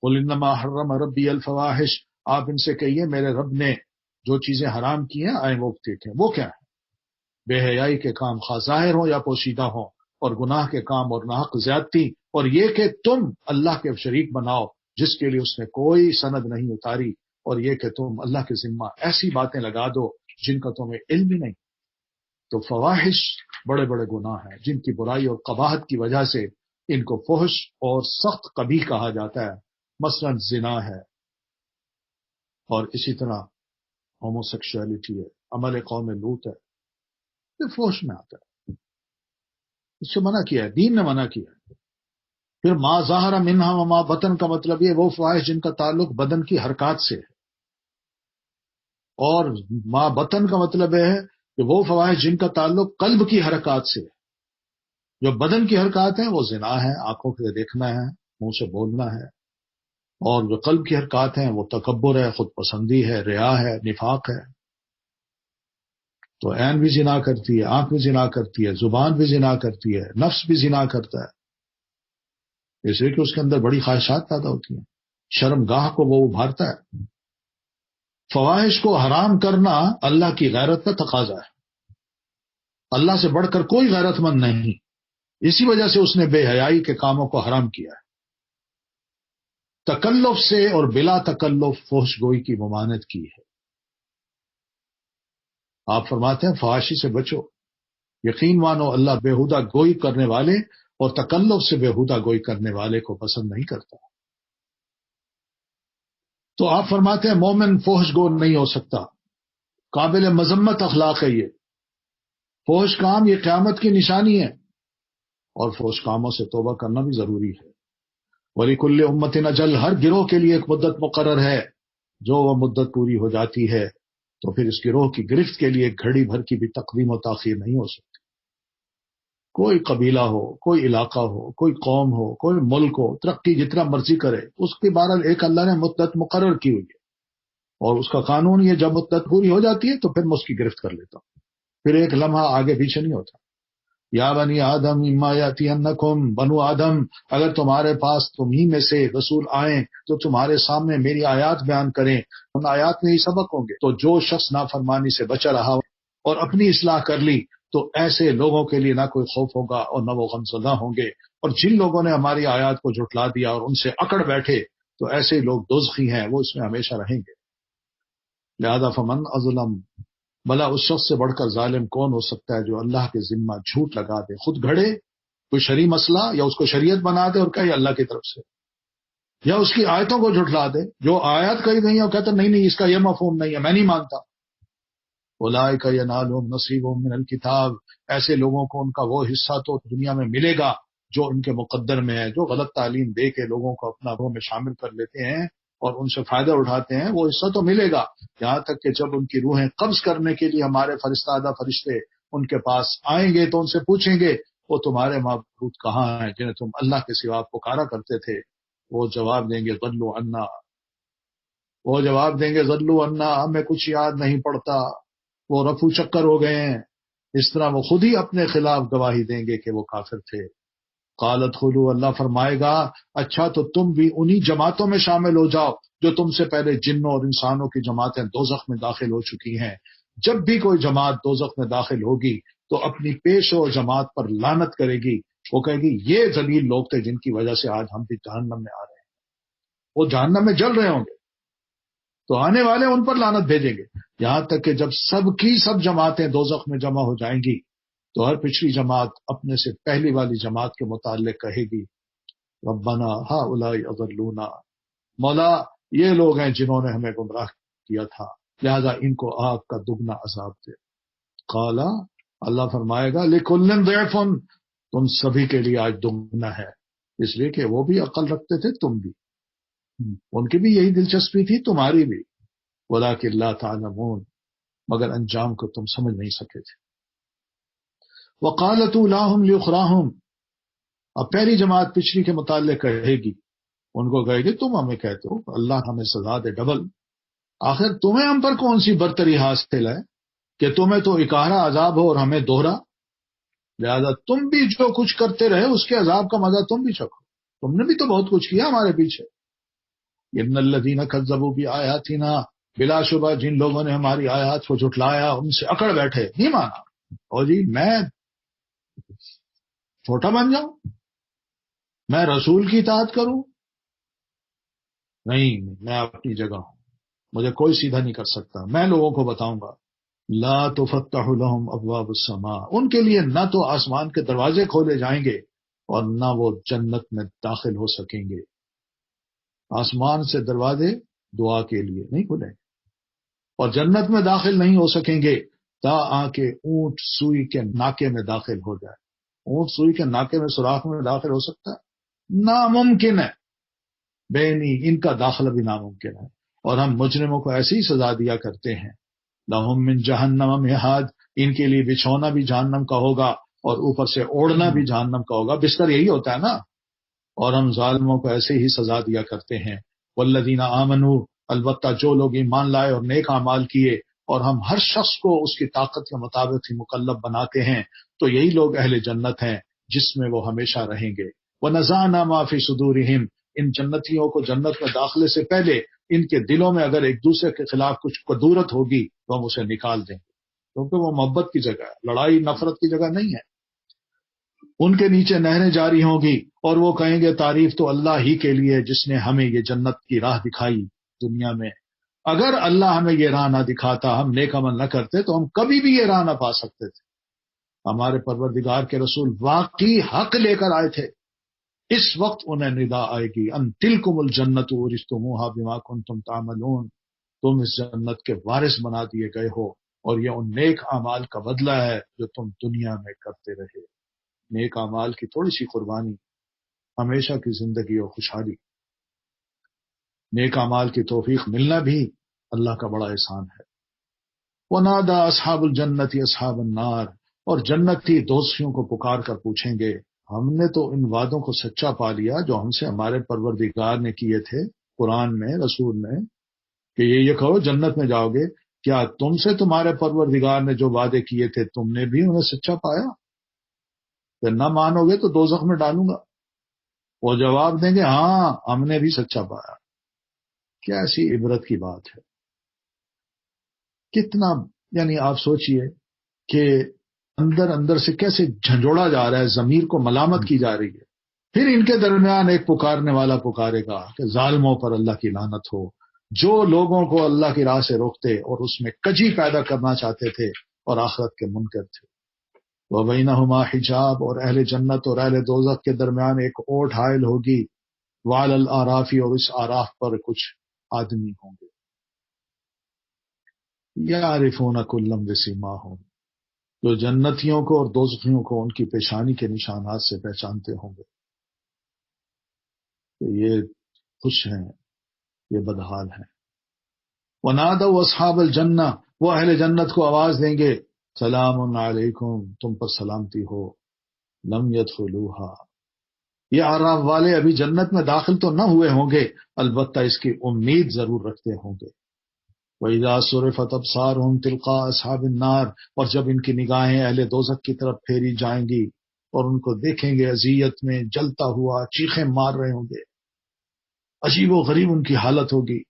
قل انما حرم ربی الفواحش، آپ ان سے کہیے میرے رب نے جو چیزیں حرام کی ہیں آئیں وہ دیکھیں، وہ کیا ہے؟ بے حیائی کے کام خواہ ظاہر ہوں یا پوشیدہ ہوں، اور گناہ کے کام اور ناحق زیادتی، اور یہ کہ تم اللہ کے شریک بناؤ جس کے لیے اس نے کوئی سند نہیں اتاری، اور یہ کہ تم اللہ کے ذمہ ایسی باتیں لگا دو جن کا تمہیں علم ہی نہیں۔ تو فواحش بڑے بڑے گناہ ہیں جن کی برائی اور قباحت کی وجہ سے ان کو فحش اور سخت قبیح کہا جاتا ہے، مثلا زنا ہے، اور اسی طرح ہوموسیکشولیٹی ہے، عمل قوم لوط ہے، یہ فحش میں آتا ہے، اس سے منع کیا ہے، دین نے منع کیا ہے۔ پھر ما ظاہر منہا و ما بطن کا مطلب یہ وہ فواحش جن کا تعلق بدن کی حرکات سے ہے، اور ما بطن کا مطلب ہے کہ وہ فواحش جن کا تعلق قلب کی حرکات سے ہے۔ جو بدن کی حرکات ہیں وہ زنا ہے، آنکھوں سے دیکھنا ہے، منہ سے بولنا ہے، اور جو قلب کی حرکات ہیں وہ تکبر ہے، خود پسندی ہے، ریا ہے، نفاق ہے۔ تو عین بھی زنا کرتی ہے، آنکھ بھی زنا کرتی ہے، زبان بھی زنا کرتی ہے، نفس بھی زنا کرتا ہے، اس لیے کہ اس کے اندر بڑی خواہشات پیدا ہوتی ہیں، شرم گاہ کو وہ ابھارتا ہے۔ فواحش کو حرام کرنا اللہ کی غیرت کا تقاضا ہے، اللہ سے بڑھ کر کوئی غیرت مند نہیں، اسی وجہ سے اس نے بے حیائی کے کاموں کو حرام کیا ہے۔ تکلف سے اور بلا تکلف فحش گوئی کی ممانعت کی ہے۔ آپ فرماتے ہیں فحاشی سے بچو، یقین مانو اللہ بےہودہ گوئی کرنے والے اور تکلف سے بےہودہ گوئی کرنے والے کو پسند نہیں کرتا۔ تو آپ فرماتے ہیں مومن فحش گو نہیں ہو سکتا، قابل مذمت اخلاق ہے یہ فحش کام، یہ قیامت کی نشانی ہے، اور فحش کاموں سے توبہ کرنا بھی ضروری ہے۔ وَلِكُلِّ أُمَّةٍ أَجَلٌ، ہر گروہ کے لیے ایک مدت مقرر ہے، جو وہ مدت پوری ہو جاتی ہے تو پھر اس گروہ کی گرفت کے لیے گھڑی بھر کی بھی تقدیم و تاخیر نہیں ہو سکتی۔ کوئی قبیلہ ہو، کوئی علاقہ ہو، کوئی قوم ہو، کوئی ملک ہو، ترقی جتنا مرضی کرے، اس کی بہرحال ایک اللہ نے مدت مقرر کی ہوئی ہے، اور اس کا قانون یہ جب مدت پوری ہو جاتی ہے تو پھر میں اس کی گرفت کر لیتا ہوں، پھر ایک لمحہ آگے پیچھے نہیں ہوتا۔ یا بنی آدم اما یاتینکم، بنو آدم اگر تمہارے پاس تمہیں میں سے رسول آئیں تو تمہارے سامنے میری آیات بیان کریں، ان آیات میں ہی سبق ہوں گے، تو جو شخص نافرمانی سے بچا رہا اور اپنی اصلاح کر لی تو ایسے لوگوں کے لیے نہ کوئی خوف ہوگا اور نہ وہ غمزدہ ہوں گے، اور جن لوگوں نے ہماری آیات کو جھٹلا دیا اور ان سے اکڑ بیٹھے تو ایسے لوگ دوزخی ہیں، وہ اس میں ہمیشہ رہیں گے۔ لہذا فمن اظلم، بھلا اس شخص سے بڑھ کر ظالم کون ہو سکتا ہے جو اللہ کے ذمہ جھوٹ لگا دے، خود گھڑے کوئی شرعی مسئلہ یا اس کو شریعت بنا دے اور کہے اللہ کی طرف سے، یا اس کی آیتوں کو جھٹلا دے، جو آیات کہی گئی ہیں اور کہتا نہیں اس کا یہ مفہوم نہیں ہے، میں نہیں مانتا۔ اولئک ینالہم نصیبہم من الکتاب، ایسے لوگوں کو ان کا وہ حصہ تو دنیا میں ملے گا جو ان کے مقدر میں ہے۔ جو غلط تعلیم دے کے لوگوں کو اپنا گروہ میں شامل کر لیتے ہیں اور ان سے فائدہ اٹھاتے ہیں، وہ حصہ تو ملے گا، یہاں تک کہ جب ان کی روحیں قبض کرنے کے لیے ہمارے فرستادہ فرشتے ان کے پاس آئیں گے تو ان سے پوچھیں گے وہ تمہارے معبود کہاں ہیں جنہیں تم اللہ کے سوا پکارا کرتے تھے؟ وہ جواب دیں گے ضلوا عنا، وہ جواب دیں گے ضلوا عنا، ہمیں کچھ یاد نہیں پڑتا، وہ رفو چکر ہو گئے ہیں۔ اس طرح وہ خود ہی اپنے خلاف گواہی دیں گے کہ وہ کافر تھے۔ قالت خلو، اللہ فرمائے گا اچھا تو تم بھی انہی جماعتوں میں شامل ہو جاؤ جو تم سے پہلے جنوں اور انسانوں کی جماعتیں دوزخ میں داخل ہو چکی ہیں۔ جب بھی کوئی جماعت دوزخ میں داخل ہوگی تو اپنی پیشو جماعت پر لعنت کرے گی، وہ کہے گی یہ ذلیل لوگ تھے جن کی وجہ سے آج ہم بھی جہنم میں آ رہے ہیں، وہ جہنم میں جل رہے ہوں گے تو آنے والے ان پر لعنت بھیجیں گے، یہاں تک کہ جب سب کی سب جماعتیں دوزخ میں جمع ہو جائیں گی تو ہر پچھلی جماعت اپنے سے پہلی والی جماعت کے متعلق کہے گی ربنا ہؤلاء اضلونا، مولا یہ لوگ ہیں جنہوں نے ہمیں گمراہ کیا تھا، لہذا ان کو آگ کا دگنا عذاب دے۔ قال، اللہ فرمائے گا لکل ضعف، تم سبھی کے لیے آج دگنا ہے، اس لیے کہ وہ بھی عقل رکھتے تھے، تم بھی، ان کی بھی یہی دلچسپی تھی، تمہاری بھی، ولکن لا تعلمون، مگر انجام کو تم سمجھ نہیں سکے تھے۔ وقالت اولاہم لاخراہم، اب پہلی جماعت پچھلی کے متعلق کہے گی، ان کو کہے گی تم ہمیں کہتے ہو اللہ ہمیں سزا دے ڈبل، آخر تمہیں ہم پر کون سی برتری حاصل ہے کہ تمہیں تو اکارہ عذاب ہو اور ہمیں دوہرا، لہذا تم بھی جو کچھ کرتے رہے اس کے عذاب کا مزہ تم بھی چکھو، تم نے بھی تو بہت کچھ کیا ہمارے پیچھے۔ ان الذین کذبوا بآیاتنا، بلا شبہ جن لوگوں نے ہماری آیات کو جھٹلایا ان سے اکڑ بیٹھے، نہیں مانا، اور جی میں چھوٹا بن جاؤں، میں رسول کی اطاعت کروں؟ نہیں، میں اپنی جگہ ہوں، مجھے کوئی سیدھا نہیں کر سکتا، میں لوگوں کو بتاؤں گا لا تفتح لهم ابواب السماء، ان کے لیے نہ تو آسمان کے دروازے کھولے جائیں گے اور نہ وہ جنت میں داخل ہو سکیں گے۔ آسمان سے دروازے دعا کے لیے نہیں کھلیں گے اور جنت میں داخل نہیں ہو سکیں گے تا آ کے اونٹ سوئی کے ناکے میں داخل ہو جائے۔ اونٹ سوئی کے ناکے میں سوراخ میں داخل ہو سکتا ہے؟ ناممکن ہے، بے نہیں، ان کا داخلہ بھی ناممکن ہے۔ اور ہم مجرموں کو ایسی ہی سزا دیا کرتے ہیں، لہم من جہنم مہاد، ان کے لیے بچھونا بھی جہنم کا ہوگا اور اوپر سے اوڑھنا بھی جہنم کا ہوگا، بستر یہی ہوتا ہے نا۔ اور ہم ظالموں کو ایسے ہی سزا دیا کرتے ہیں۔ والذین آمنوا، البتہ جو لوگ ایمان لائے اور نیک اعمال کیے، اور ہم ہر شخص کو اس کی طاقت کے مطابق ہی مکلف بناتے ہیں، تو یہی لوگ اہل جنت ہیں جس میں وہ ہمیشہ رہیں گے۔ وَنَزَعْنَا مَا فِي صُدُورِهِمْ، ان جنتیوں کو جنت میں داخلے سے پہلے ان کے دلوں میں اگر ایک دوسرے کے خلاف کچھ قدورت ہوگی تو ہم اسے نکال دیں گے، کیونکہ وہ محبت کی جگہ ہے، لڑائی نفرت کی جگہ نہیں ہے۔ ان کے نیچے نہریں جاری ہوں گی اور وہ کہیں گے تعریف تو اللہ ہی کے لیے جس نے ہمیں یہ جنت کی راہ دکھائی دنیا میں۔ اگر اللہ ہمیں یہ راہ نہ دکھاتا، ہم نیک عمل نہ کرتے تو ہم کبھی بھی یہ راہ نہ پا سکتے تھے۔ ہمارے پروردگار کے رسول واقعی حق لے کر آئے تھے۔ اس وقت انہیں ندا آئے گی ان تلکم الجنت اورثتموها بما کنتم تعملون، تم اس جنت کے وارث بنا دیے گئے ہو اور یہ ان نیک اعمال کا بدلہ ہے جو تم دنیا میں کرتے رہے۔ نیک اعمال کی تھوڑی سی قربانی، ہمیشہ کی زندگی اور خوشحالی۔ نیک اعمال کی توفیق ملنا بھی اللہ کا بڑا احسان ہے۔ وَنَادَى أَصْحَابُ الْجَنَّةِ أَصْحَابَ النَّارِ، اور جنتی دوستیوں کو پکار کر پوچھیں گے ہم نے تو ان وعدوں کو سچا پا لیا جو ہم سے ہمارے پروردگار نے کیے تھے قرآن میں، رسول میں، کہ یہ کہو جنت میں جاؤ گے، کیا تم سے تمہارے پروردگار نے جو وعدے کیے تھے تم نے بھی انہیں سچا پایا؟ پھر نہ مانو گے تو دوزخ میں ڈالوں گا۔ وہ جواب دیں گے ہاں ہم نے بھی سچا پایا۔ کیا ایسی عبرت کی بات ہے! کتنا، یعنی آپ سوچئے کہ اندر اندر سے کیسے جھنجھوڑا جا رہا ہے، ضمیر کو ملامت کی جا رہی ہے۔ پھر ان کے درمیان ایک پکارنے والا پکارے گا کہ ظالموں پر اللہ کی لعنت ہو، جو لوگوں کو اللہ کی راہ سے روکتے اور اس میں کجی پیدا کرنا چاہتے تھے اور آخرت کے منکر تھے۔ وَبَيْنَهُمَا حجاب، اور اہل جنت اور اہل دوزخ کے درمیان ایک اوٹ حائل ہوگی، وَعَلَى الْأَعْرَافِ، اور اس آراف پر کچھ آدمی ہوں گے، يَعْرِفُونَ كُلًّا بِسِيمَاهُمْ، جو جنتیوں کو اور دوزخیوں کو ان کی پیشانی کے نشانات سے پہچانتے ہوں گے کہ یہ خوش ہیں، یہ بدحال ہیں۔ وَنَادَوْا أَصْحَابَ الْجَنَّةِ، وہ اہل جنت کو آواز دیں گے سلام علیکم، تم پر سلامتی ہو، لم يدخلوها، یہ اعراف والے ابھی جنت میں داخل تو نہ ہوئے ہوں گے، البتہ اس کی امید ضرور رکھتے ہوں گے۔ وَإِذَا صُرِفَتْ أَبْصَارُهُمْ تِلْقَاءَ أَصْحَابِ النَّارِ، اور جب ان کی نگاہیں اہل دوزخ کی طرف پھیری جائیں گی اور ان کو دیکھیں گے اذیت میں جلتا ہوا، چیخیں مار رہے ہوں گے، عجیب و غریب ان کی حالت ہوگی،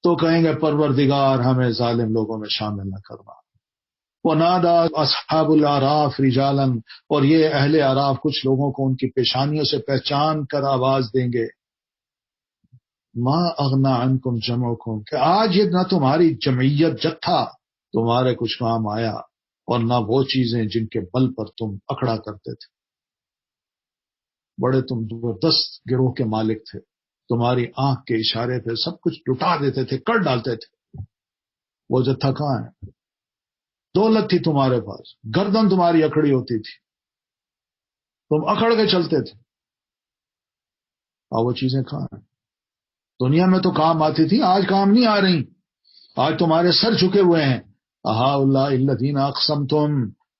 تو کہیں گے پروردگار ہمیں ظالم لوگوں میں شامل نہ کرنا۔ وَنَادَى أَصْحَابُ الْأَعْرَافِ رِجَالًا، اور یہ اہل اعراف کچھ لوگوں کو ان کی پیشانیوں سے پہچان کر آواز دیں گے ما اغنا عنکم جمعکم، کہ آج یہ نہ تمہاری جمعیت جتھا تمہارے کچھ کام آیا اور نہ وہ چیزیں جن کے بل پر تم اکڑا کرتے تھے۔ بڑے تم زبردست گروہ کے مالک تھے، تمہاری آنکھ کے اشارے پہ سب کچھ لٹا دیتے تھے، کر ڈالتے تھے، وہ جتھا کہاں ہے؟ دولت تھی تمہارے پاس، گردن تمہاری اکڑی ہوتی تھی، تم اکڑ کے چلتے تھے، اور وہ چیزیں کہاں ہیں؟ دنیا میں تو کام آتی تھی، آج کام نہیں آ رہی، آج تمہارے سر جھکے ہوئے ہیں۔ اہؤلاء الذین اقسمتم،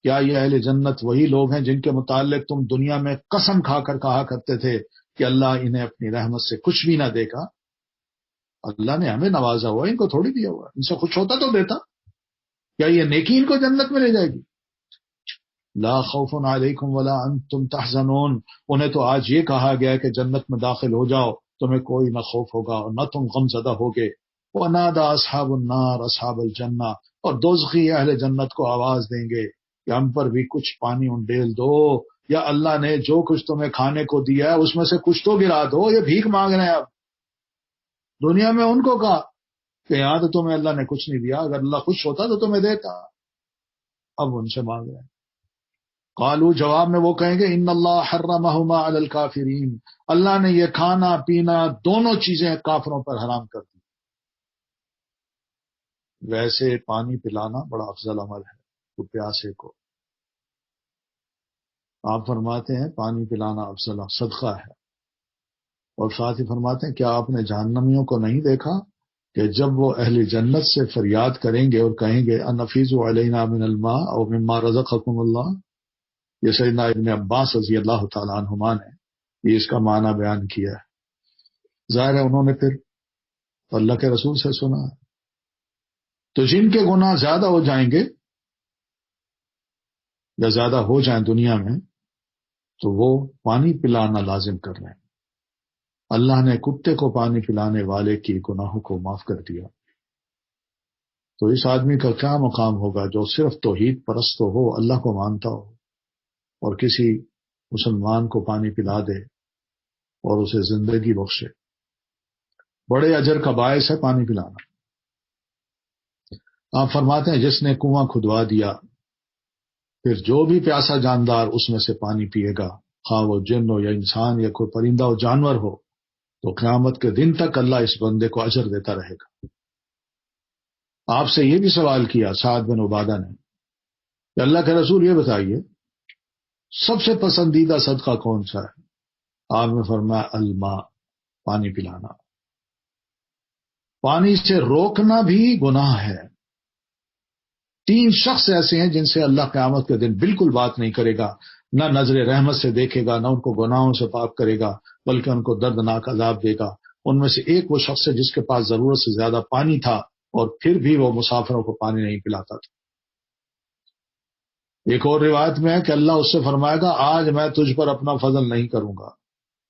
کیا یہ اہل جنت وہی لوگ ہیں جن کے متعلق تم دنیا میں قسم کھا کر کہا کرتے تھے کہ اللہ انہیں اپنی رحمت سے کچھ بھی نہ دے گا؟ اللہ نے ہمیں نوازا ہوا، ان کو تھوڑی دیا ہوا، ان سے کچھ ہوتا تو دیتا۔ کیا یہ نیکی ان کو جنت میں لے جائے گی؟ لا خوف علیکم ولا انتم تحزنون، انہیں تو آج یہ کہا گیا کہ جنت میں داخل ہو جاؤ تمہیں کوئی نہ خوف ہوگا اور نہ تم غم زدہ ہوگے۔ وَنَادَى أَصْحَابُ النَّارِ أَصْحَابَ الْجَنَّةِ، اور دوزخی اہل جنت کو آواز دیں گے کہ ہم پر بھی کچھ پانی انڈیل دو، یا اللہ نے جو کچھ تمہیں کھانے کو دیا ہے اس میں سے کچھ تو گرا دو، یہ بھیک مانگ رہے ہیں۔ اب دنیا میں ان کو کہا کہ یہاں تو تمہیں اللہ نے کچھ نہیں دیا، اگر اللہ خوش ہوتا تو تمہیں دیتا، اب ان سے مانگ رہے ہیں۔ قالو، جواب میں وہ کہیں گے ان اللہ حرمہما علی الکافرین، اللہ نے یہ کھانا پینا دونوں چیزیں کافروں پر حرام کر دی۔ ویسے پانی پلانا بڑا افضل عمل ہے تو پیاسے کو، آپ فرماتے ہیں پانی پلانا افضل صدقہ ہے، اور ساتھ ہی فرماتے ہیں کیا آپ نے جہنمیوں کو نہیں دیکھا کہ جب وہ اہل جنت سے فریاد کریں گے اور کہیں گے انفیضوا علینا من الماء او مما رزقکم اللہ، یہ سیدنا ابن عباس رضی اللہ تعالیٰ عنہما نے یہ اس کا معنی بیان کیا ہے۔ ظاہر ہے انہوں نے پھر اللہ کے رسول سے سنا ہے۔ تو جن کے گناہ زیادہ ہو جائیں گے یا زیادہ ہو جائیں دنیا میں تو وہ پانی پلانا لازم کر رہے ہیں۔ اللہ نے کتے کو پانی پلانے والے کی گناہوں کو معاف کر دیا، تو اس آدمی کا کیا مقام ہوگا جو صرف توحید پرست ہو، اللہ کو مانتا ہو، اور کسی مسلمان کو پانی پلا دے اور اسے زندگی بخشے۔ بڑے اجر کا باعث ہے پانی پلانا۔ آپ فرماتے ہیں جس نے کنواں کھدوا دیا پھر جو بھی پیاسا جاندار اس میں سے پانی پیے گا، خواہ وہ جن ہو یا انسان یا کوئی پرندہ ہو جانور ہو، تو قیامت کے دن تک اللہ اس بندے کو اجر دیتا رہے گا۔ آپ سے یہ بھی سوال کیا سعد بن عبادہ نے کہ اللہ کے رسول یہ بتائیے سب سے پسندیدہ صدقہ کون سا ہے؟ آپ نے فرمایا الماء، پانی پلانا۔ پانی سے روکنا بھی گناہ ہے۔ 3 شخص ایسے ہیں جن سے اللہ قیامت کے دن بالکل بات نہیں کرے گا، نہ نظر رحمت سے دیکھے گا، نہ ان کو گناہوں سے پاک کرے گا، بلکہ ان کو دردناک عذاب دے گا۔ ان میں سے ایک وہ شخص ہے جس کے پاس ضرورت سے زیادہ پانی تھا اور پھر بھی وہ مسافروں کو پانی نہیں پلاتا تھا۔ ایک اور روایت میں ہے کہ اللہ اس سے فرمائے گا آج میں تجھ پر اپنا فضل نہیں کروں گا،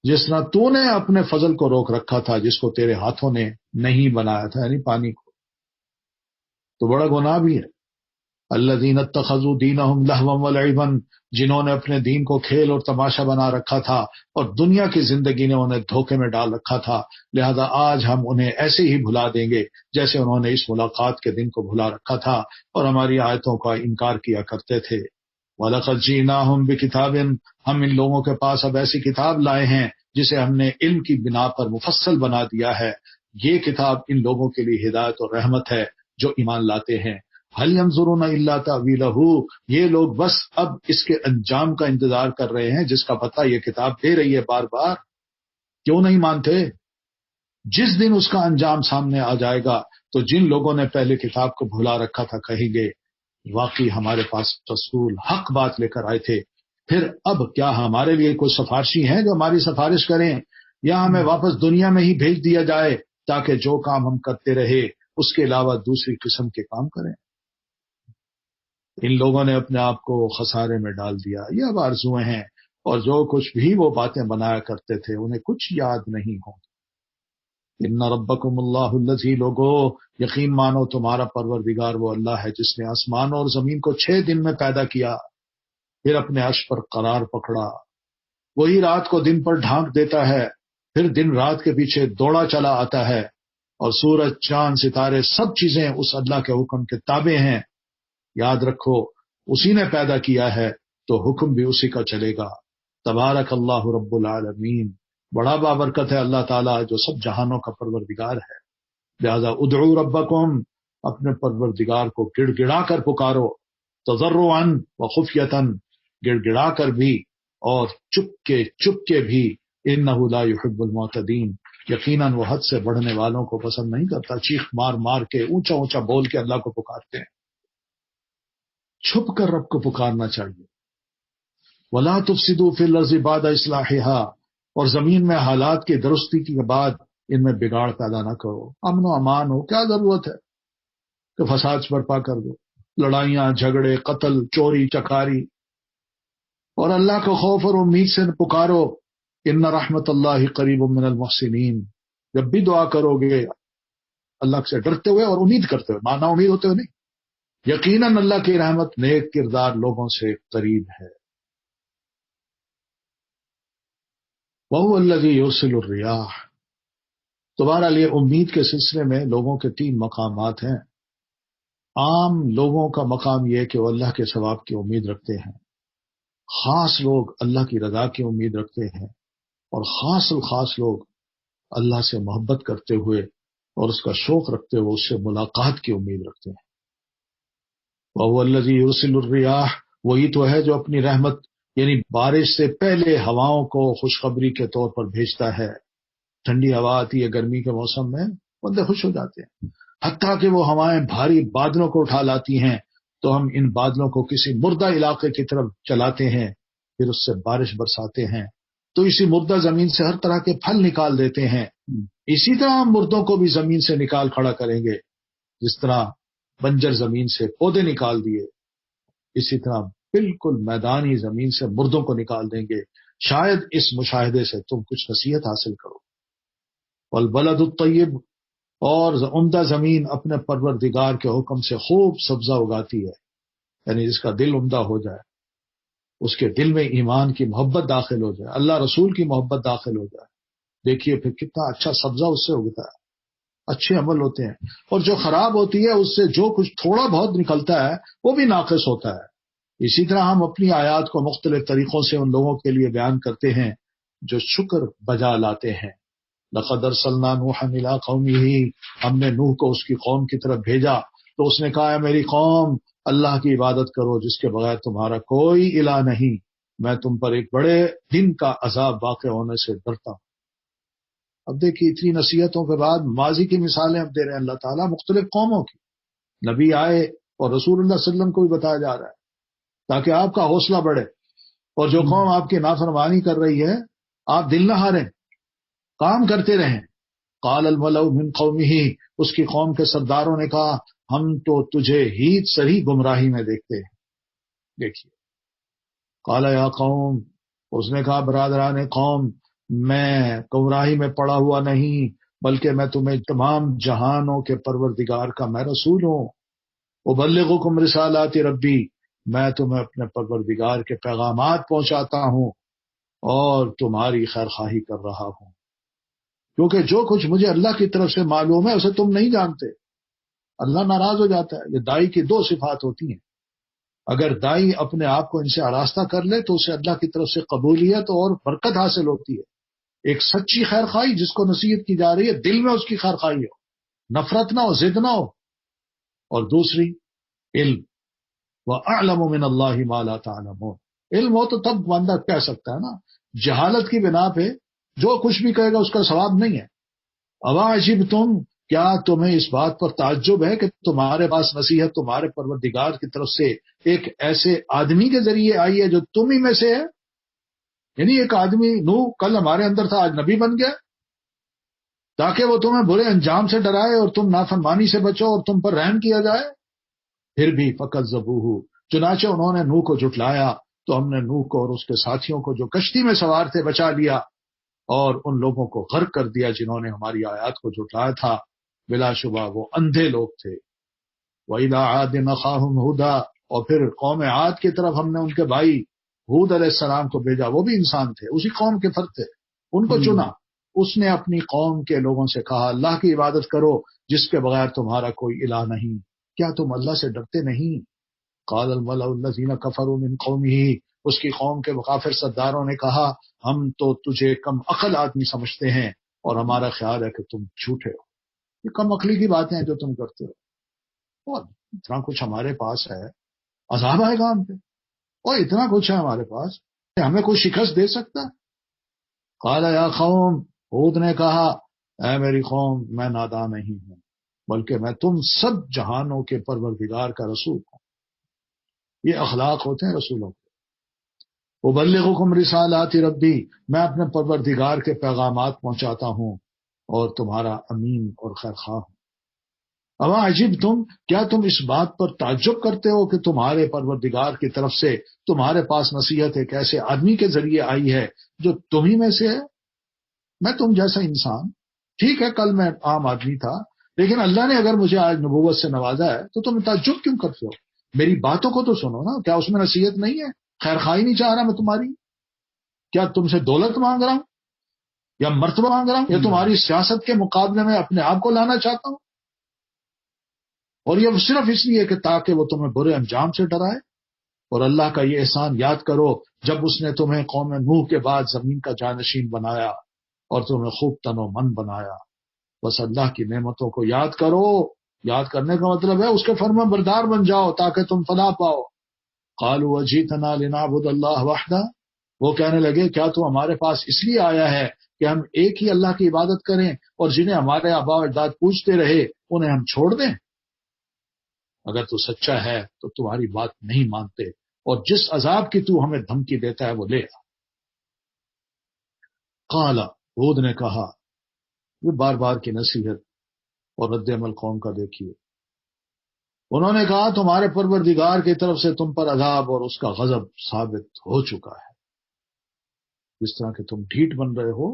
جس طرح تو نے اپنے فضل کو روک رکھا تھا جس کو تیرے ہاتھوں نے نہیں بنایا تھا، یعنی پانی کو۔ تو بڑا گناہ بھی ہے۔ الذین اتخذوا دینہم لہوا ولعبا، جنہوں نے اپنے دین کو کھیل اور تماشا بنا رکھا تھا اور دنیا کی زندگی نے انہیں دھوکے میں ڈال رکھا تھا، لہذا آج ہم انہیں ایسے ہی بھلا دیں گے جیسے انہوں نے اس ملاقات کے دن کو بھلا رکھا تھا اور ہماری آیتوں کا انکار کیا کرتے تھے۔ وَلَقَدْ جِئْنَاهُمْ بِكِتَابٍ، ہم ان لوگوں کے پاس اب ایسی کتاب لائے ہیں جسے ہم نے علم کی بنا پر مفصل بنا دیا ہے۔ یہ کتاب ان لوگوں کے لیے ہدایت اور رحمت ہے جو ایمان لاتے ہیں۔ هَلْ يَنظُرُونَ إِلَّا تَأْوِيلَهُ، یہ لوگ بس اب اس کے انجام کا انتظار کر رہے ہیں جس کا پتہ یہ کتاب دے رہی ہے بار بار۔ کیوں نہیں مانتے؟ جس دن اس کا انجام سامنے آ جائے گا تو جن لوگوں نے پہلے کتاب کو بھلا رکھا تھا کہیں گے واقعی ہمارے پاس رسول حق بات لے کر آئے تھے، پھر اب کیا ہمارے لیے کوئی سفارشی ہیں جو ہماری سفارش کریں، یا ہمیں واپس دنیا میں ہی بھیج دیا جائے تاکہ جو کام ہم کرتے رہے اس کے علاوہ دوسری قسم کے کام کریں۔ ان لوگوں نے اپنے آپ کو خسارے میں ڈال دیا، یہ اب آرزویں ہیں، اور جو کچھ بھی وہ باتیں بنایا کرتے تھے انہیں کچھ یاد نہیں ہو۔ ان ربکم اللہ الذی، لوگو یقین مانو تمہارا پروردگار وہ اللہ ہے جس نے آسمان اور زمین کو 6 دن میں پیدا کیا، پھر اپنے عرش پر قرار پکڑا، وہی رات کو دن پر ڈھانک دیتا ہے، پھر دن رات کے پیچھے دوڑا چلا آتا ہے، اور سورج چاند ستارے سب چیزیں اس اللہ کے حکم کے تابع ہیں۔ یاد رکھو اسی نے پیدا کیا ہے تو حکم بھی اسی کا چلے گا۔ تبارک اللہ رب العالمین، بڑا بابرکت ہے اللہ تعالیٰ جو سب جہانوں کا پروردگار ہے۔ لہذا ادعو ربکم، اپنے پروردگار کو گڑ گڑا کر پکارو، تضرعا وخفیتا، گڑ گڑا کر بھی اور چپ کے بھی، انہ لا یحب المعتدین، یقیناً وہ حد سے بڑھنے والوں کو پسند نہیں کرتا۔ چیخ مار مار کے اونچا اونچا بول کے اللہ کو پکارتے ہیں، چھپ کر رب کو پکارنا چاہیے۔ وَلَا تُفْسِدُوا فِي الْأَرْضِ بَعْدَ إِصْلَاحِهَا، اور زمین میں حالات کی درستی کے بعد ان میں بگاڑ پیدا نہ کرو۔ امن و امان ہو، کیا ضرورت ہے کہ فساد برپا کر دو، لڑائیاں جھگڑے قتل چوری چکاری، اور اللہ کو خوف اور امید سے پکارو ان رحمت اللہ قریب من المحسنین، جب بھی دعا کرو گے اللہ سے ڈرتے ہوئے اور امید کرتے ہوئے، مانا امید ہوتے ہوئے نہیں، یقیناً اللہ کی رحمت نیک کردار لوگوں سے قریب ہے۔ وَهُوَ الَّذِي يُرْسِلُ الرِّيَاحَ، تمہارا لیے امید کے سلسلے میں لوگوں کے 3 مقامات ہیں۔ عام لوگوں کا مقام یہ کہ وہ اللہ کے ثواب کی امید رکھتے ہیں، خاص لوگ اللہ کی رضا کی امید رکھتے ہیں، اور خاص الخاص لوگ اللہ سے محبت کرتے ہوئے اور اس کا شوق رکھتے ہوئے اس سے ملاقات کی امید رکھتے ہیں۔ وَهُوَ الَّذِي يُرْسِلُ الرِّيَاحَ، وہی تو ہے جو اپنی رحمت یعنی بارش سے پہلے ہواؤں کو خوشخبری کے طور پر بھیجتا ہے۔ ٹھنڈی ہوا آتی ہے گرمی کے موسم میں، بندے خوش ہو جاتے ہیں، حتیٰ کہ وہ ہوائیں بھاری بادلوں کو اٹھا لاتی ہیں تو ہم ان بادلوں کو کسی مردہ علاقے کی طرف چلاتے ہیں، پھر اس سے بارش برساتے ہیں، تو اسی مردہ زمین سے ہر طرح کے پھل نکال دیتے ہیں۔ اسی طرح ہم مردوں کو بھی زمین سے نکال کھڑا کریں گے، جس طرح بنجر زمین سے پودے نکال دیے، اسی طرح بالکل میدانی زمین سے مردوں کو نکال دیں گے۔ شاید اس مشاہدے سے تم کچھ نصیحت حاصل کرو۔ والبلد الطیب، اور عمدہ زمین اپنے پروردگار کے حکم سے خوب سبزہ اگاتی ہے، یعنی جس کا دل عمدہ ہو جائے، اس کے دل میں ایمان کی محبت داخل ہو جائے، اللہ رسول کی محبت داخل ہو جائے، دیکھیے پھر کتنا اچھا سبزہ اس سے اگتا ہے، اچھے عمل ہوتے ہیں۔ اور جو خراب ہوتی ہے اس سے جو کچھ تھوڑا بہت نکلتا ہے وہ بھی ناقص ہوتا ہے۔ اسی طرح ہم اپنی آیات کو مختلف طریقوں سے ان لوگوں کے لیے بیان کرتے ہیں جو شکر بجا لاتے ہیں۔ لقد ارسلنا نوحا الی قومہ، ہم نے نوح کو اس کی قوم کی طرف بھیجا تو اس نے کہا ہے میری قوم اللہ کی عبادت کرو جس کے بغیر تمہارا کوئی الہ نہیں، میں تم پر ایک بڑے دن کا عذاب واقع ہونے سے ڈرتا ہوں۔ اب دیکھیے اتنی نصیحتوں کے بعد ماضی کی مثالیں اب دے رہے ہیں اللہ تعالیٰ مختلف قوموں کی، نبی آئے اور رسول اللہ صلی اللہ علیہ وسلم کو بھی بتایا جا رہا ہے تاکہ آپ کا حوصلہ بڑھے، اور جو قوم آپ کی نافرمانی کر رہی ہے آپ دل نہ ہاریں، کام کرتے رہیں۔ قال الملأ من قومہ، اس کی قوم کے سرداروں نے کہا ہم تو تجھے ہیت سری گمراہی میں دیکھتے ہیں۔ دیکھیے قال یا قوم، اس نے کہا برادران قوم میں گمراہی میں پڑا ہوا نہیں، بلکہ میں تمہیں تمام جہانوں کے پروردگار کا میں رسول ہوں۔ ابلغکم رسالات ربی، میں تمہیں اپنے پروردگار کے پیغامات پہنچاتا ہوں اور تمہاری خیر خواہی کر رہا ہوں، کیونکہ جو کچھ مجھے اللہ کی طرف سے معلوم ہے اسے تم نہیں جانتے۔ اللہ ناراض ہو جاتا ہے۔ یہ دائی کی 2 صفات ہوتی ہیں، اگر دائی اپنے آپ کو ان سے آراستہ کر لے تو اسے اللہ کی طرف سے قبولیت اور برکت حاصل ہوتی ہے۔ ایک سچی خیر خواہی جس کو نصیحت کی جا رہی ہے، دل میں اس کی خیر خواہی ہو، نفرت نہ ہو، ضد نہ ہو، اور دوسری علم، وَأَعْلَمُ مِنَ اللَّهِ مَا لَا تَعْلَمُونَ، علم ہو تو تب بندہ کہہ سکتا ہے نا، جہالت کی بنا پہ جو کچھ بھی کہے گا اس کا ثواب نہیں ہے۔ اَوَعَجِبْتُمْ، کیا تمہیں اس بات پر تعجب ہے کہ تمہارے پاس نصیحت تمہارے پروردگار کی طرف سے ایک ایسے آدمی کے ذریعے آئی ہے جو تم ہی میں سے ہے؟ یعنی ایک آدمی نوح کل ہمارے اندر تھا، آج نبی بن گیا، تاکہ وہ تمہیں برے انجام سے ڈرائے اور تم نافرمانی سے بچو اور تم پر رحم کیا جائے۔ پھر بھی فَكَذَّبُوهُ، چنانچہ انہوں نے نوح کو جھٹلایا تو ہم نے نوح کو اور اس کے ساتھیوں کو جو کشتی میں سوار تھے بچا لیا، اور ان لوگوں کو غرق کر دیا جنہوں نے ہماری آیات کو جھٹلایا تھا، بلا شبہ وہ اندھے لوگ تھے۔ وَإِلَىٰ عَادٍ أَخَاهُمْ هُودًا، اور پھر قوم عاد کی طرف ہم نے ان کے بھائی ہود علیہ السلام کو بھیجا، وہ بھی انسان تھے، اسی قوم کے فرد تھے، ان کو چنا۔ اس نے اپنی قوم کے لوگوں سے کہا اللہ کی عبادت کرو جس کے بغیر تمہارا کوئی الہ نہیں، کیا تم اللہ سے ڈرتے نہیں؟ قال الملأ الذین کفروا من قومہ، اس کی قوم کے کافر سرداروں نے کہا ہم تو تجھے کم عقل آدمی سمجھتے ہیں اور ہمارا خیال ہے کہ تم جھوٹے ہو، یہ کم عقلی کی باتیں ہیں جو تم کرتے ہو، اور اتنا کچھ ہمارے پاس ہے، عذاب آئے گا ہم پہ، اور اتنا کچھ ہے ہمارے پاس، ہمیں کوئی شکست دے سکتا ہے؟ قال یا قوم، ہود نے کہا اے میری قوم میں نادان نہیں ہوں، بلکہ میں تم سب جہانوں کے پروردگار کا رسول ہوں۔ یہ اخلاق ہوتے ہیں رسولوں کے۔ ابلغکم رسالات ربی، میں اپنے پروردگار کے پیغامات پہنچاتا ہوں اور تمہارا امین اور خیر خواہ ہوں۔ اما عجیب تم، کیا تم اس بات پر تعجب کرتے ہو کہ تمہارے پروردگار کی طرف سے تمہارے پاس نصیحت ایک ایسے آدمی کے ذریعے آئی ہے جو تم ہی میں سے ہے؟ میں تم جیسا انسان، ٹھیک ہے کل میں عام آدمی تھا، لیکن اللہ نے اگر مجھے آج نبوت سے نوازا ہے تو تم تعجب کیوں کرتے ہو؟ میری باتوں کو تو سنو نا، کیا اس میں نصیحت نہیں ہے؟ خیر خواہی نہیں چاہ رہا میں تمہاری؟ کیا تم سے دولت مانگ رہا ہوں یا مرتبہ مانگ رہا ہوں یا تمہاری سیاست کے مقابلے میں اپنے آپ کو لانا چاہتا ہوں؟ اور یہ صرف اس لیے کہ تاکہ وہ تمہیں برے انجام سے ڈرائے۔ اور اللہ کا یہ احسان یاد کرو جب اس نے تمہیں قوم نوح کے بعد زمین کا جانشین بنایا اور تمہیں خوب تن و من بنایا۔ بس اللہ کی نعمتوں کو یاد کرو، یاد کرنے کا مطلب ہے اس کے فرما بردار بن جاؤ تاکہ تم فلاح پاؤ۔ قالوا اجئتنا لنعبد اللہ وحدہ، وہ کہنے لگے کیا تو ہمارے پاس اس لیے آیا ہے کہ ہم ایک ہی اللہ کی عبادت کریں اور جنہیں ہمارے آباء و اجداد پوجتے رہے انہیں ہم چھوڑ دیں؟ اگر تو سچا ہے تو تمہاری بات نہیں مانتے، اور جس عذاب کی تو ہمیں دھمکی دیتا ہے وہ لے آ۔ قال، ہود نے کہا، یہ بار بار کی نصیحت اور رد عمل قوم کا دیکھیے۔ انہوں نے کہا تمہارے پروردگار کی طرف سے تم پر عذاب اور اس کا غضب ثابت ہو چکا ہے۔ جس طرح کہ تم ڈھیٹ بن رہے ہو،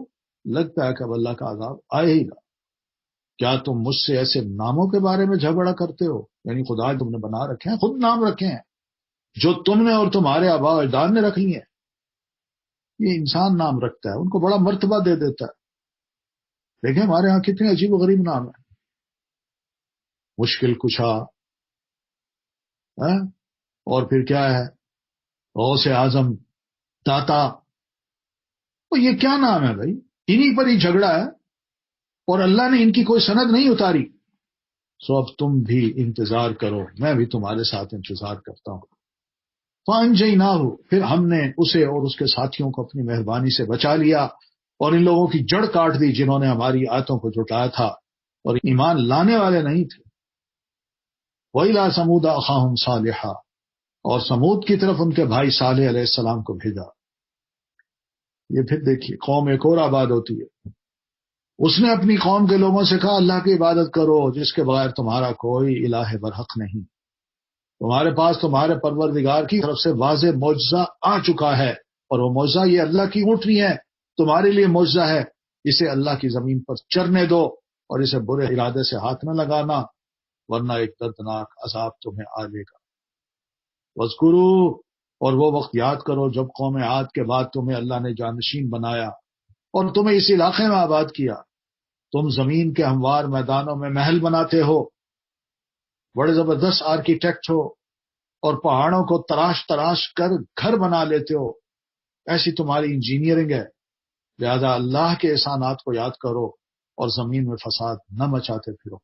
لگتا ہے کہ اب اللہ کا عذاب آئے ہی گا۔ کیا تم مجھ سے ایسے ناموں کے بارے میں جھگڑا کرتے ہو؟ یعنی خدا تم نے بنا رکھے ہیں، خود نام رکھے ہیں جو تم نے اور تمہارے آباء و اجداد نے رکھ لیے ہیں۔ یہ انسان نام رکھتا ہے، ان کو بڑا مرتبہ دے دیتا ہے۔ دیکھیں ہمارے ہاں کتنے عجیب و غریب نام ہیں، مشکل کشا، اور پھر کیا ہے، غوث اعظم، داتا۔ تو یہ کیا نام ہے بھائی؟ انہی پر ہی جھگڑا ہے، اور اللہ نے ان کی کوئی سند نہیں اتاری۔ سو اب تم بھی انتظار کرو، میں بھی تمہارے ساتھ انتظار کرتا ہوں۔ فَأَنجَيْنَاهُ، پھر ہم نے اسے اور اس کے ساتھیوں کو اپنی مہربانی سے بچا لیا اور ان لوگوں کی جڑ کاٹ دی جنہوں نے ہماری آیتوں کو جھٹلایا تھا اور ایمان لانے والے نہیں تھے۔ وَإِلَىٰ ثَمُودَ أَخَاهُمْ صَالِحًا، اور سمود کی طرف ان کے بھائی صالح علیہ السلام کو بھیجا۔ یہ پھر دیکھیے قوم ایک اور آباد ہوتی ہے۔ اس نے اپنی قوم کے لوگوں سے کہا اللہ کی عبادت کرو جس کے بغیر تمہارا کوئی الہ برحق نہیں۔ تمہارے پاس تمہارے پروردگار کی طرف سے واضح معجزہ آ چکا ہے، اور وہ معجزہ یہ اللہ کی اونٹنی ہے، تمہارے لیے معجزہ ہے۔ اسے اللہ کی زمین پر چرنے دو اور اسے برے ارادے سے ہاتھ نہ لگانا، ورنہ ایک دردناک عذاب تمہیں آ لے گا۔ وَاذْكُرُوا، اور وہ وقت یاد کرو جب قوم عاد کے بعد تمہیں اللہ نے جانشین بنایا اور تمہیں اس علاقے میں آباد کیا۔ تم زمین کے ہموار میدانوں میں محل بناتے ہو، بڑے زبردست آرکیٹیکٹ ہو، اور پہاڑوں کو تراش تراش کر گھر بنا لیتے ہو، ایسی تمہاری انجینئرنگ ہے۔ لہذا اللہ کے احسانات کو یاد کرو اور زمین میں فساد نہ مچاتے پھرو۔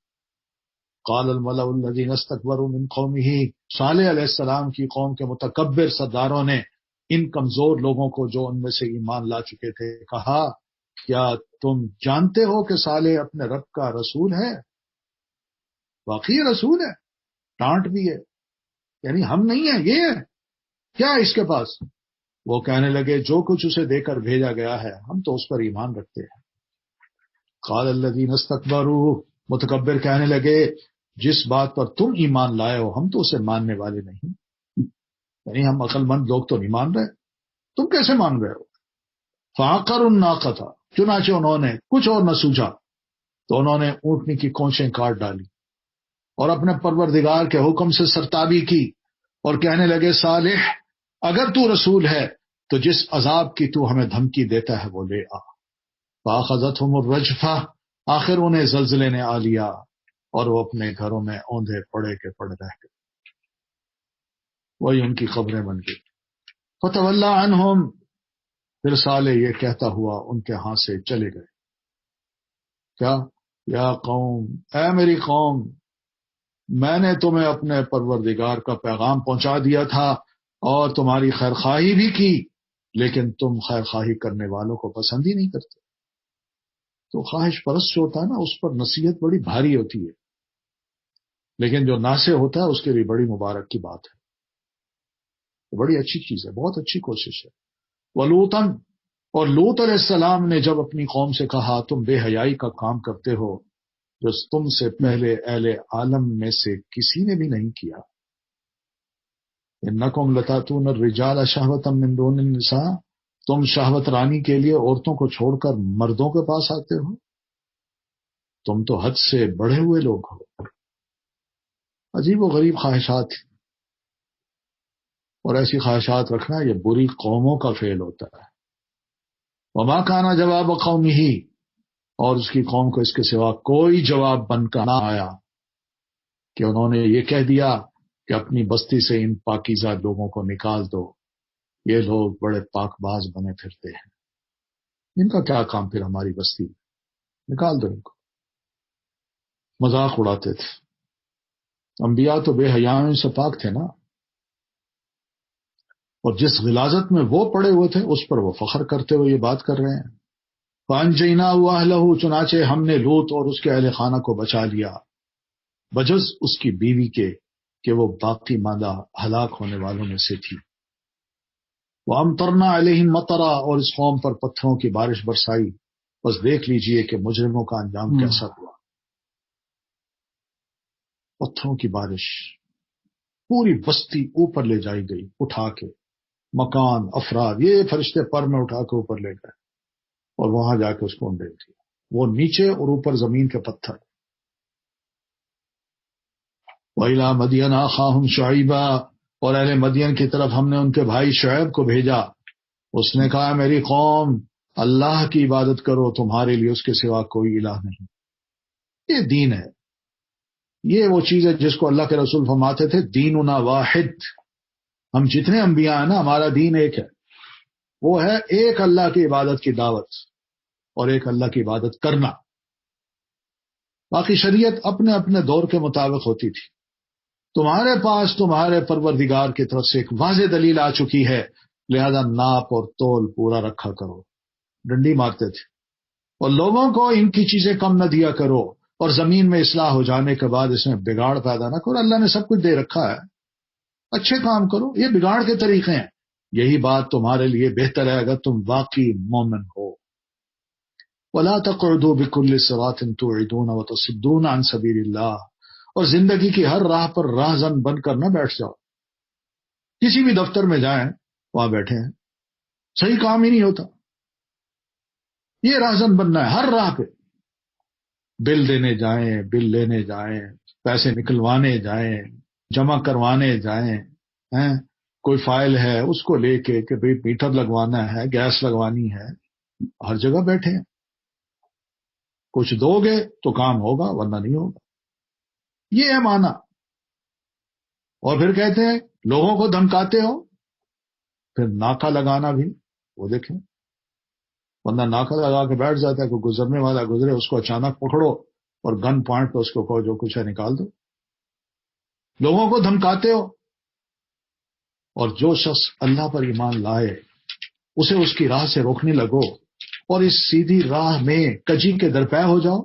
قال الملأ الذین استکبروا من قومہ، صالح علیہ السلام کی قوم کے متکبر سرداروں نے ان کمزور لوگوں کو جو ان میں سے ایمان لا چکے تھے کہا، کیا تم جانتے ہو کہ صالح اپنے رب کا رسول ہے؟ واقعی رسول ہے، ڈانٹ بھی ہے، یعنی ہم نہیں ہیں، یہ ہے کیا اس کے پاس؟ وہ کہنے لگے جو کچھ اسے دے کر بھیجا گیا ہے ہم تو اس پر ایمان رکھتے ہیں۔ قال الذین استکبروا، متکبر کہنے لگے جس بات پر تم ایمان لائے ہو ہم تو اسے ماننے والے نہیں، یعنی ہم عقل مند لوگ تو نہیں مان رہے، تم کیسے مان رہے ہو؟ فعقروا الناقۃ، چنانچہ انہوں نے کچھ اور نہ سوچا تو انہوں نے اونٹنی کی کونچیں کاٹ ڈالی اور اپنے پروردگار کے حکم سے سرتابی کی اور کہنے لگے صالح اگر تو رسول ہے تو جس عذاب کی تو ہمیں دھمکی دیتا ہے وہ لے آ۔ فاخذتهم الرجفہ، آخر انہیں زلزلے نے آ لیا اور وہ اپنے گھروں میں اوندھے پڑے کے پڑے رہ گئے، وہی ان کی خبریں بن گئی۔ فتولی عنہم، پھر صالح یہ کہتا ہوا ان کے ہاں سے چلے گئے، کیا یا قوم، اے میری قوم، میں نے تمہیں اپنے پروردگار کا پیغام پہنچا دیا تھا اور تمہاری خیر خواہی بھی کی، لیکن تم خیر خواہی کرنے والوں کو پسند ہی نہیں کرتے۔ تو خواہش پرست جو ہوتا ہے نا اس پر نصیحت بڑی بھاری ہوتی ہے، لیکن جو ناصح ہوتا ہے اس کے لیے بڑی مبارک کی بات ہے، بڑی اچھی چیز ہے، بہت اچھی کوشش ہے۔ وَلُوطًا، اور لوط علیہ السلام نے جب اپنی قوم سے کہا تم بے حیائی کا کام کرتے ہو جو تم سے پہلے اہل عالم میں سے کسی نے بھی نہیں کیا۔ انکم لتاتون الرجال شہوۃ من دون النساء، تم شہوت رانی کے لیے عورتوں کو چھوڑ کر مردوں کے پاس آتے ہو، تم تو حد سے بڑھے ہوئے لوگ ہو۔ عجیب و غریب خواہشات، اور ایسی خواہشات رکھنا یہ بری قوموں کا فعل ہوتا ہے۔ وما کان جواب قومہ، اور اس کی قوم کو اس کے سوا کوئی جواب بن کر نہ آیا کہ انہوں نے یہ کہہ دیا کہ اپنی بستی سے ان پاکیزہ لوگوں کو نکال دو، یہ لوگ بڑے پاک باز بنے پھرتے ہیں، ان کا کیا کام پھر ہماری بستی میں، نکال دو ان کو۔ مذاق اڑاتے تھے۔ انبیاء تو بے حیاں سے پاک تھے نا، اور جس غلاظت میں وہ پڑے ہوئے تھے اس پر وہ فخر کرتے ہوئے یہ بات کر رہے ہیں۔ فَأَنْجَيْنَاهُ وَأَهْلَهُ، چنانچہ ہم نے لوط اور اس کے اہل خانہ کو بچا لیا، بجز اس کی بیوی کے کہ وہ باقی ماندہ ہلاک ہونے والوں میں سے تھی۔ وَأَمْطَرْنَا عَلَيْهِمْ مَطَرًا، اور اس قوم پر پتھروں کی بارش برسائی۔ بس دیکھ لیجئے کہ مجرموں کا انجام کیسا ہوا۔ پتھروں کی بارش، پوری بستی اوپر لے جائی گئی اٹھا کے، مکان، افراد، یہ فرشتے پر میں اٹھا کے اوپر لے گئے اور وہاں جا کے اس کو ڈیل دیا، وہ نیچے اور اوپر زمین کے پتھر۔ وَإِلَىٰ مَدْيَنَ أَخَاهُمْ شُعَيْبًا، اور اہل مدین کی طرف ہم نے ان کے بھائی شعیب کو بھیجا۔ اس نے کہا میری قوم اللہ کی عبادت کرو، تمہارے لیے اس کے سوا کوئی الہ نہیں۔ یہ دین ہے، یہ وہ چیز ہے جس کو اللہ کے رسول فرماتے تھے دیننا واحد، ہم جتنے انبیاء ہیں نا ہمارا دین ایک ہے، وہ ہے ایک اللہ کی عبادت کی دعوت اور ایک اللہ کی عبادت کرنا۔ باقی شریعت اپنے اپنے دور کے مطابق ہوتی تھی۔ تمہارے پاس تمہارے پروردگار کی طرف سے ایک واضح دلیل آ چکی ہے، لہذا ناپ اور تول پورا رکھا کرو۔ ڈنڈی مارتے تھے، اور لوگوں کو ان کی چیزیں کم نہ دیا کرو، اور زمین میں اصلاح ہو جانے کے بعد اس میں بگاڑ پیدا نہ کرو۔ اللہ نے سب کچھ دے رکھا ہے، اچھے کام کرو، یہ بگاڑ کے طریقے ہیں، یہی بات تمہارے لیے بہتر ہے اگر تم واقعی مومن ہو۔ وَلَا تَقْعُدُوا بِكُلِّ صِرَاطٍ تُوعِدُونَ وَتَصُدُّونَ عَنْ سَبِيلِ اللَّهِ، اور زندگی کی ہر راہ پر راہزن بن کر نہ بیٹھ جاؤ۔ کسی بھی دفتر میں جائیں، وہاں بیٹھے ہیں، صحیح کام ہی نہیں ہوتا، یہ راہزن بننا ہے ہر راہ پہ۔ بل دینے جائیں، بل لینے جائیں، پیسے نکلوانے جائیں، جمع کروانے جائیں، کوئی فائل ہے اس کو لے کے کہ بھئی میٹر لگوانا ہے، گیس لگوانی ہے، ہر جگہ بیٹھے ہیں۔ کچھ دو گے تو کام ہوگا ورنہ نہیں ہوگا، یہ ہے معنی۔ اور پھر کہتے ہیں لوگوں کو دھمکاتے ہو، پھر ناکہ لگانا بھی، وہ دیکھیں بندہ ناکہ لگا کے بیٹھ جاتا ہے، کوئی گزرنے والا گزرے اس کو اچانک پکڑو اور گن پوائنٹ پہ اس کو کہو جو کچھ ہے نکال دو۔ لوگوں کو دھمکاتے ہو، اور جو شخص اللہ پر ایمان لائے اسے اس کی راہ سے روکنے لگو، اور اس سیدھی راہ میں کجی کے درپے ہو جاؤ۔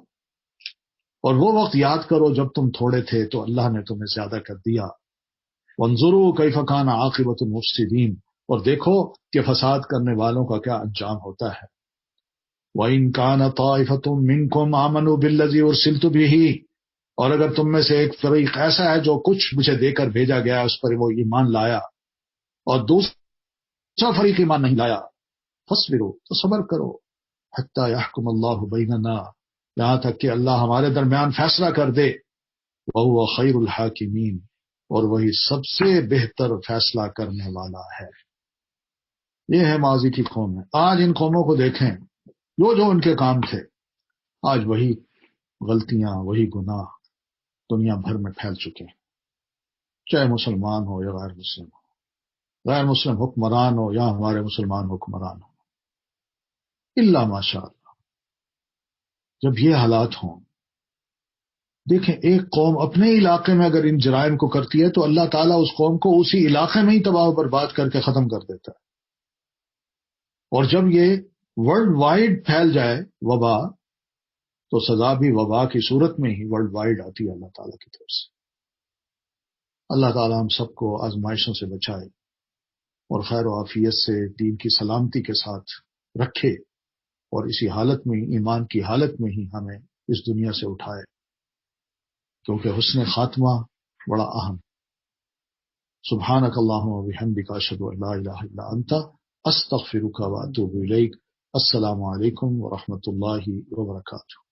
اور وہ وقت یاد کرو جب تم تھوڑے تھے تو اللہ نے تمہیں زیادہ کر دیا۔ وانظروا کیف کان عاقبۃ المفسدین، اور دیکھو کہ فساد کرنے والوں کا کیا انجام ہوتا ہے۔ وَإِن كَانَ طَائِفَةٌ مِّنكُمْ آمَنُوا بِالَّذِي أُرْسِلْتُ بِهِ، اور اگر تم میں سے ایک فریق ایسا ہے جو کچھ مجھے دے کر بھیجا گیا اس پر وہ ایمان لایا، اور دوسرا فریق ایمان نہیں لایا، فاصبروا، تو صبر کرو، حتی یحکم اللہ بیننا، یہاں تک کہ اللہ ہمارے درمیان فیصلہ کر دے، وہو خیر الحاکمین، اور وہی سب سے بہتر فیصلہ کرنے والا ہے۔ یہ ہے ماضی کی قوم ہے۔ آج ان قوموں کو دیکھیں، جو ان کے کام تھے، آج وہی غلطیاں، وہی گناہ دنیا بھر میں پھیل چکے ہیں، چاہے مسلمان ہو یا غیر مسلم ہو، غیر مسلم حکمران ہو یا ہمارے مسلمان حکمران ہو، الا ماشاء اللہ۔ جب یہ حالات ہوں، دیکھیں ایک قوم اپنے علاقے میں اگر ان جرائم کو کرتی ہے تو اللہ تعالیٰ اس قوم کو اسی علاقے میں ہی تباہ و برباد کر کے ختم کر دیتا ہے، اور جب یہ ورلڈ وائڈ پھیل جائے وبا، تو سزا بھی وبا کی صورت میں ہی ورلڈ وائڈ آتی ہے اللہ تعالیٰ کی طرف سے۔ اللہ تعالیٰ ہم سب کو آزمائشوں سے بچائے اور خیر و عافیت سے دین کی سلامتی کے ساتھ رکھے، اور اسی حالت میں ایمان کی حالت میں ہی ہمیں اس دنیا سے اٹھائے۔ کیونکہ حسن خاتمہ بڑا اہم. سبحانک اللہم و بحمدک اشہد ان لا الہ الا انت استغفرک و اتوب الیک. السلام علیکم ورحمۃ اللہ وبرکاتہ.